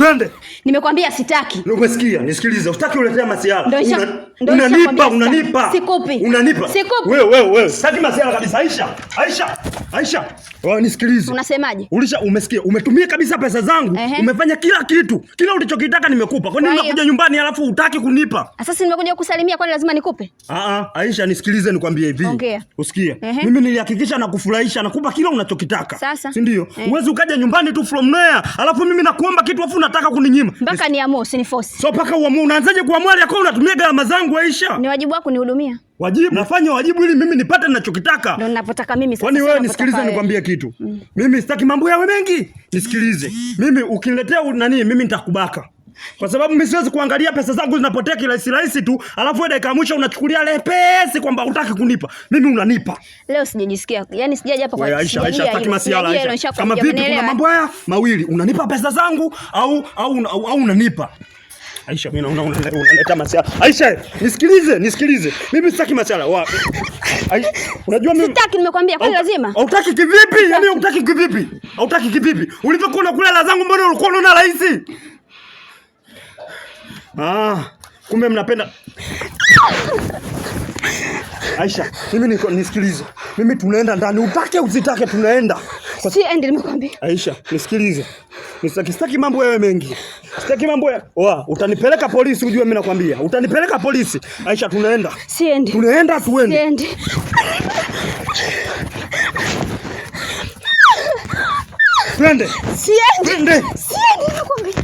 Twende. Nimekwambia sitaki. Umesikia? Nisikilize. Usitaki uletea masiala. Unanipa. Sikupi. Unanipa. Sikupi. Wewe. Sitaki masiala kabisa. Aisha. Wewe nisikilize. Unasemaje? Umesikia? Umetumia kabisa pesa zangu. Umefanya kila kitu. Kila ulichokitaka nimekupa. Kwa nini unakuja nyumbani alafu hutaki kunipa? Sasa nimekuja kukusalimia, kwani lazima nikupe? Aisha nisikilize nikwambie hivi. Usikie. Mimi nilihakikisha na kufurahisha, nakupa kila unachokitaka. Si ndio? Uwezi ukaja nyumbani tu from nowhere, alafu mimi nakuomba kitu afu unataka kuninyima. Mpaka niamue, usiniforce. So mpaka uamue, unaanzaje kuamua yako unatumia gharama zangu Aisha? Ni wajibu wako kunihudumia. Wajibu? Nafanya wajibu ili mimi nipate ninachokitaka. Ndio ninapotaka mimi sasa. Kwani wewe nisikilize nikwambie kitu. Mimi sitaki mambo yawe mengi. Nisikilize. Mimi ukiniletea mimi nitakubaka. Kwa sababu mimi siwezi kuangalia pesa zangu zinapotea kirahisi tu, alafu wewe dakika mwisho unachukulia lepesi kwamba hutaki kunipa. Mimi unanipa. Leo sijajisikia. Yaani sijaje hapa kwa Aisha, sitaki masiala Aisha. Kama vipi kuna mambo haya mawili, unanipa pesa zangu au unanipa? Aisha, mimi unaleta masiala. Aisha, nisikilize. Mimi sitaki masiala. Unajua mimi sitaki, nimekwambia kwa lazima. Hautaki kivipi? Yaani hautaki kivipi? Ulivyokuwa unakula hela zangu mbona ulikuwa unaona rahisi? Kumbe mnapenda. Aisha, mimi nisikilize. Mimi tunaenda ndani, utake usitake tunaenda. Siendi nimekwambia. Aisha, nisikilize. Sitaki mambo yawe mengi. Sitaki mambo ya. Utanipeleka polisi ujue mimi nakwambia. Utanipeleka polisi. Aisha, tunaenda. Siendi. Tuende. Siendi. Twende. Siendi nimekwambia.